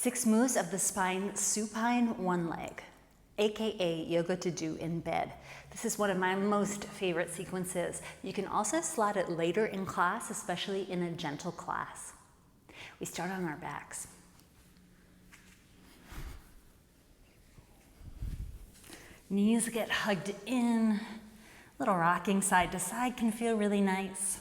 6 moves of the spine supine one leg, aka yoga to do in bed. This is one of my most favorite sequences. You can also slot it later in class, especially in a gentle class. We start on our backs. Knees get hugged in. Little rocking side to side can feel really nice.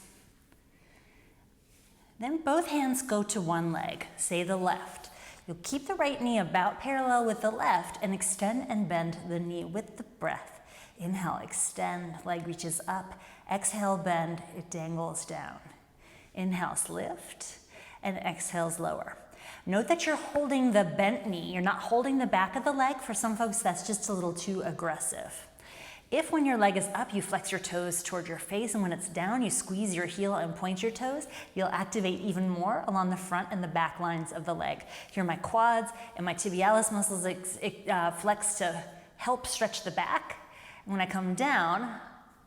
Then both hands go to one leg, say the left. You'll keep the right knee about parallel with the left and extend and bend the knee with the breath. Inhale, extend, leg reaches up. Exhale, bend, it dangles down. Inhales, lift, and exhales, lower. Note that you're holding the bent knee. You're not holding the back of the leg. For some folks, that's just a little too aggressive. If when your leg is up, you flex your toes toward your face, and when it's down, you squeeze your heel and point your toes, you'll activate even more along the front and the back lines of the leg. Here my quads and my tibialis muscles flex to help stretch the back. And when I come down,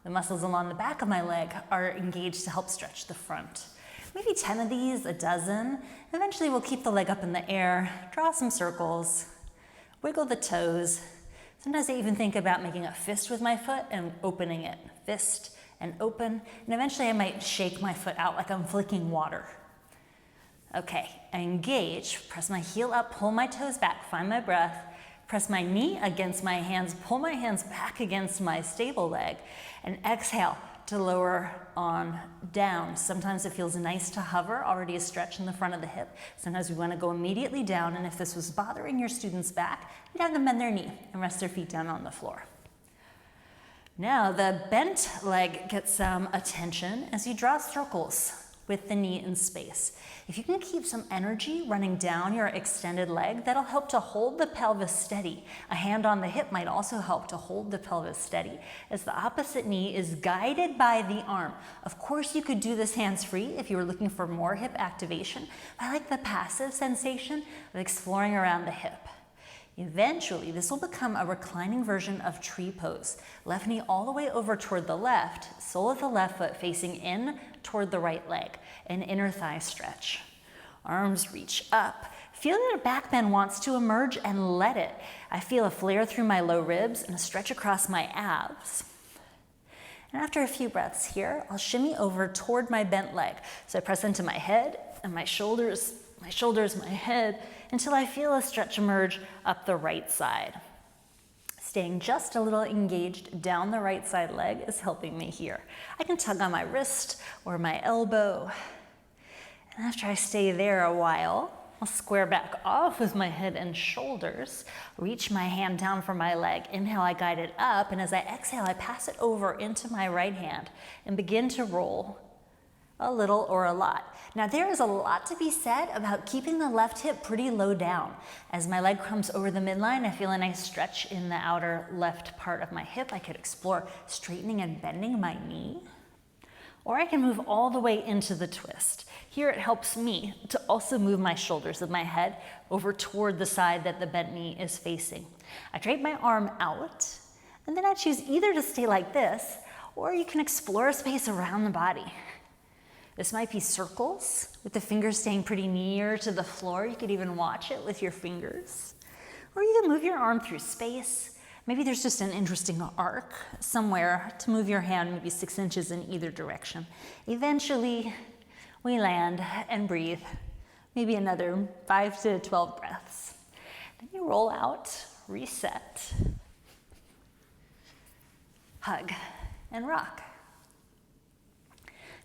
the muscles along the back of my leg are engaged to help stretch the front. Maybe 10 of these, a dozen. Eventually we'll keep the leg up in the air, draw some circles, wiggle the toes. Sometimes I even think about making a fist with my foot and opening it. Fist and open. And eventually I might shake my foot out like I'm flicking water. Okay, I engage, press my heel up, pull my toes back, find my breath, press my knee against my hands, pull my hands back against my stable leg, and exhale to lower on down. Sometimes it feels nice to hover, already a stretch in the front of the hip. Sometimes we want to go immediately down, and if this was bothering your student's back, you'd have them bend their knee and rest their feet down on the floor. Now the bent leg gets some attention as you draw circles with the knee in space. If you can keep some energy running down your extended leg, that'll help to hold the pelvis steady. A hand on the hip might also help to hold the pelvis steady as the opposite knee is guided by the arm. Of course, you could do this hands-free if you were looking for more hip activation. I like the passive sensation of exploring around the hip. Eventually, this will become a reclining version of tree pose. Left knee all the way over toward the left, sole of the left foot facing in toward the right leg, an inner thigh stretch. Arms reach up. Feel that a back bend wants to emerge and let it. I feel a flare through my low ribs and a stretch across my abs. And after a few breaths here, I'll shimmy over toward my bent leg. So I press into my head and my shoulders, my head, until I feel a stretch emerge up the right side. Staying just a little engaged down the right side leg is helping me here. I can tug on my wrist or my elbow. And after I stay there a while, I'll square back off with my head and shoulders, reach my hand down for my leg. Inhale, I guide it up, and as I exhale, I pass it over into my right hand and begin to roll a little or a lot. Now there is a lot to be said about keeping the left hip pretty low down. As my leg comes over the midline, I feel a nice stretch in the outer left part of my hip. I could explore straightening and bending my knee, or I can move all the way into the twist. Here it helps me to also move my shoulders of my head over toward the side that the bent knee is facing. I drape my arm out, and then I choose either to stay like this, or you can explore a space around the body. This might be circles with the fingers staying pretty near to the floor. You could even watch it with your fingers. Or you can move your arm through space. Maybe there's just an interesting arc somewhere to move your hand maybe 6 inches in either direction. Eventually, we land and breathe. Maybe another 5 to 12 breaths. Then you roll out, reset, hug, and rock.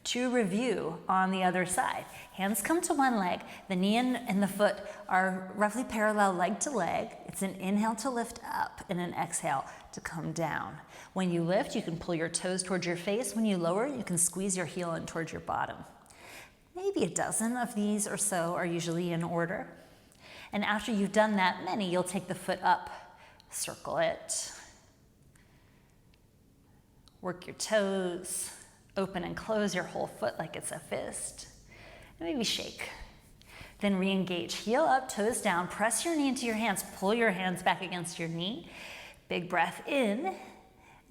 To review on the other side, hands come to one leg, the knee and the foot are roughly parallel leg to leg. It's an inhale to lift up and an exhale to come down. When you lift, you can pull your toes towards your face. When you lower, you can squeeze your heel in towards your bottom. Maybe a dozen of these or so are usually in order. And after you've done that many, you'll take the foot up, circle it, work your toes, open and close your whole foot like it's a fist, and maybe shake. Then re-engage, heel up, toes down, press your knee into your hands, pull your hands back against your knee. Big breath in,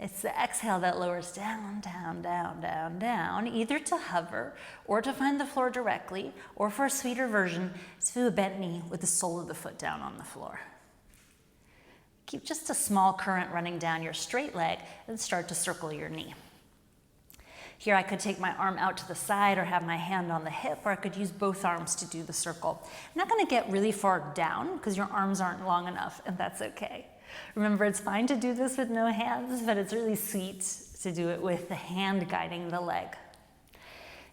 It's the exhale that lowers down, down, down, down, down, either to hover or to find the floor directly, or for a sweeter version, to do a bent knee with the sole of the foot down on the floor. Keep just a small current running down your straight leg and start to circle your knee. Here I could take my arm out to the side or have my hand on the hip, or I could use both arms to do the circle. I'm not going to get really far down because your arms aren't long enough, and that's okay. Remember, it's fine to do this with no hands, but it's really sweet to do it with the hand guiding the leg.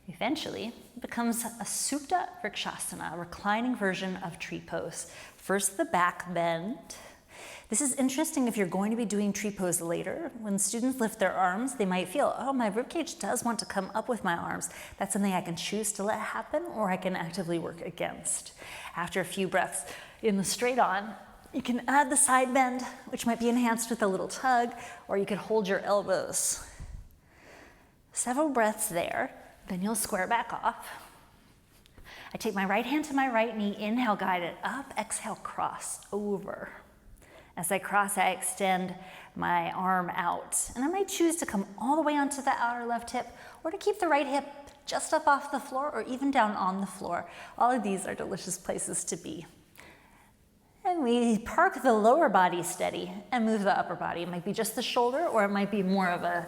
Eventually, it becomes a Supta Vrikshasana, a reclining version of tree pose. First, the back bend. This is interesting if you're going to be doing tree pose later. When students lift their arms, they might feel, oh, my ribcage does want to come up with my arms. That's something I can choose to let happen, or I can actively work against. After a few breaths in the straight on, you can add the side bend, which might be enhanced with a little tug, or you could hold your elbows. Several breaths there, then you'll square back off. I take my right hand to my right knee, inhale, guide it up, exhale, cross over. As I cross, I extend my arm out, and I might choose to come all the way onto the outer left hip, or to keep the right hip just up off the floor, or even down on the floor. All of these are delicious places to be. And we park the lower body steady and move the upper body. It might be just the shoulder, or it might be more of a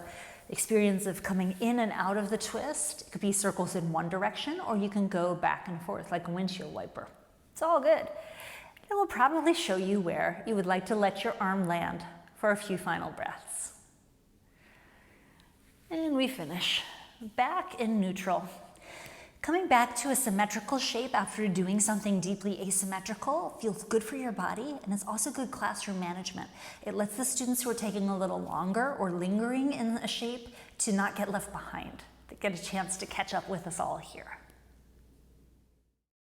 experience of coming in and out of the twist. It could be circles in one direction, or you can go back and forth like a windshield wiper. It's all good. It will probably show you where you would like to let your arm land for a few final breaths. And we finish. Back in neutral. Coming back to a symmetrical shape after doing something deeply asymmetrical feels good for your body, and it's also good classroom management. It lets the students who are taking a little longer or lingering in a shape to not get left behind. They get a chance to catch up with us all here.